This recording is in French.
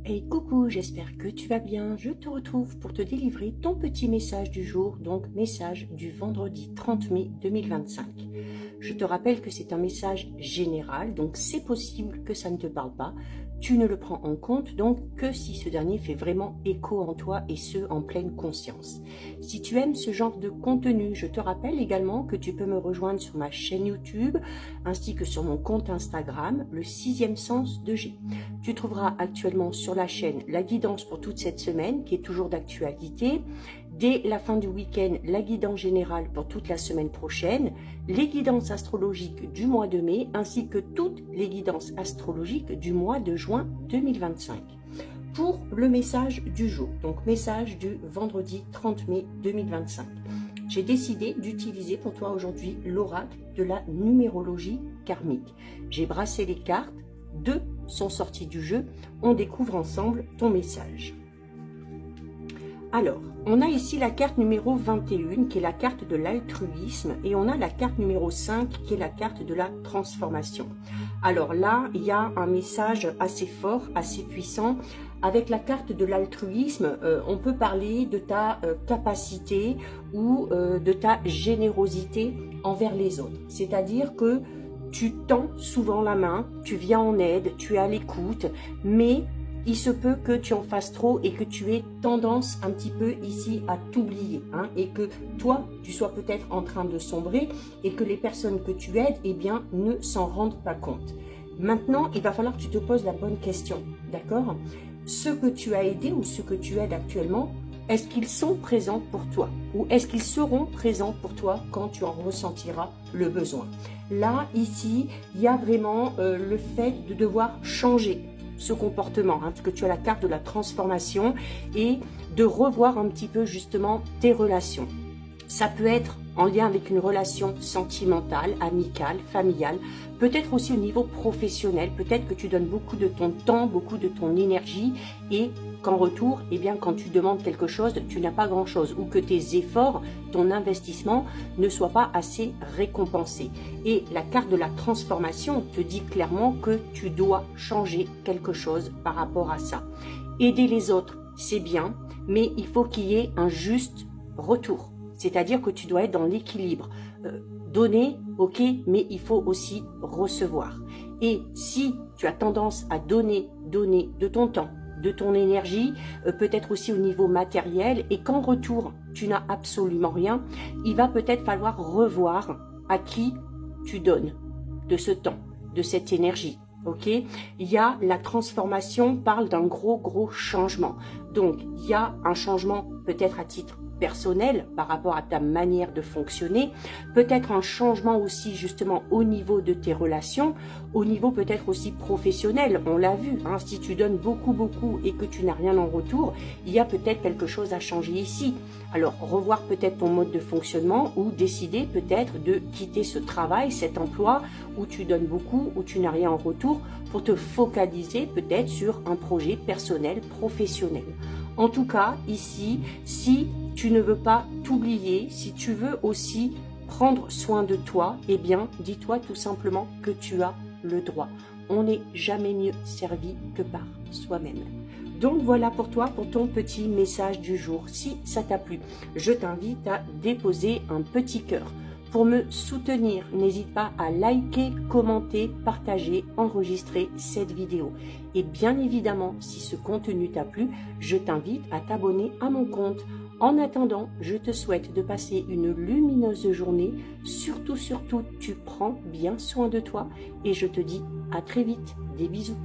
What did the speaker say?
Hey coucou, j'espère que tu vas bien. Je te retrouve pour te délivrer ton petit message du jour, donc message du vendredi 30 mai 2025. Je te rappelle que c'est un message général, donc c'est possible que ça ne te parle pas. Tu ne le prends en compte donc que si ce dernier fait vraiment écho en toi et ce en pleine conscience. Si tu aimes ce genre de contenu, je te rappelle également que tu peux me rejoindre sur ma chaîne YouTube ainsi que sur mon compte Instagram, le 6e sens de G. Tu trouveras actuellement sur la chaîne la guidance pour toute cette semaine qui est toujours d'actualité. Dès la fin du week-end, la guidance générale pour toute la semaine prochaine, les guidances astrologiques du mois de mai, ainsi que toutes les guidances astrologiques du mois de juin 2025. Pour le message du jour, donc message du vendredi 30 mai 2025, j'ai décidé d'utiliser pour toi aujourd'hui l'oracle de la numérologie karmique. J'ai brassé les cartes, 2 sont sorties du jeu, on découvre ensemble ton message. Alors, on a ici la carte numéro 21 qui est la carte de l'altruisme et on a la carte numéro 5 qui est la carte de la transformation. Alors là, il y a un message assez fort, assez puissant. Avec la carte de l'altruisme, on peut parler de ta capacité ou de ta générosité envers les autres. C'est-à-dire que tu tends souvent la main, tu viens en aide, tu es à l'écoute, mais il se peut que tu en fasses trop et que tu aies tendance un petit peu ici à t'oublier, hein, et que toi, tu sois peut-être en train de sombrer et que les personnes que tu aides, eh bien, ne s'en rendent pas compte. Maintenant, il va falloir que tu te poses la bonne question, d'accord? Ceux que tu as aidés ou ceux que tu aides actuellement, est-ce qu'ils sont présents pour toi? Ou est-ce qu'ils seront présents pour toi quand tu en ressentiras le besoin? Là, ici, il y a vraiment le fait de devoir changer ce comportement, hein, parce que tu as la carte de la transformation et de revoir un petit peu justement tes relations. Ça peut être en lien avec une relation sentimentale, amicale, familiale, peut-être aussi au niveau professionnel, peut-être que tu donnes beaucoup de ton temps, beaucoup de ton énergie et qu'en retour, eh bien, quand tu demandes quelque chose, tu n'as pas grand-chose ou que tes efforts, ton investissement ne soient pas assez récompensés. Et la carte de la transformation te dit clairement que tu dois changer quelque chose par rapport à ça. Aider les autres, c'est bien, mais il faut qu'il y ait un juste retour. C'est-à-dire que tu dois être dans l'équilibre. Donner, ok, mais il faut aussi recevoir. Et si tu as tendance à donner de ton temps, de ton énergie, peut-être aussi au niveau matériel, et qu'en retour, tu n'as absolument rien, il va peut-être falloir revoir à qui tu donnes de ce temps, de cette énergie. Ok, il y a la transformation, parle d'un gros changement. Donc, il y a un changement peut-être à titre personnel par rapport à ta manière de fonctionner, peut-être un changement aussi justement au niveau de tes relations, au niveau peut-être aussi professionnel, on l'a vu, hein, si tu donnes beaucoup et que tu n'as rien en retour, il y a peut-être quelque chose à changer ici. Alors revoir peut-être ton mode de fonctionnement ou décider peut-être de quitter ce travail, cet emploi où tu donnes beaucoup, où tu n'as rien en retour pour te focaliser peut-être sur un projet personnel, professionnel. En tout cas, ici, si tu ne veux pas t'oublier, si tu veux aussi prendre soin de toi, eh bien, dis-toi tout simplement que tu as le droit. On n'est jamais mieux servi que par soi-même. Donc voilà pour toi, pour ton petit message du jour. Si ça t'a plu, je t'invite à déposer un petit cœur. Pour me soutenir, n'hésite pas à liker, commenter, partager, enregistrer cette vidéo. Et bien évidemment, si ce contenu t'a plu, je t'invite à t'abonner à mon compte. En attendant, je te souhaite de passer une lumineuse journée. Surtout, tu prends bien soin de toi. Et je te dis à très vite. Des bisous.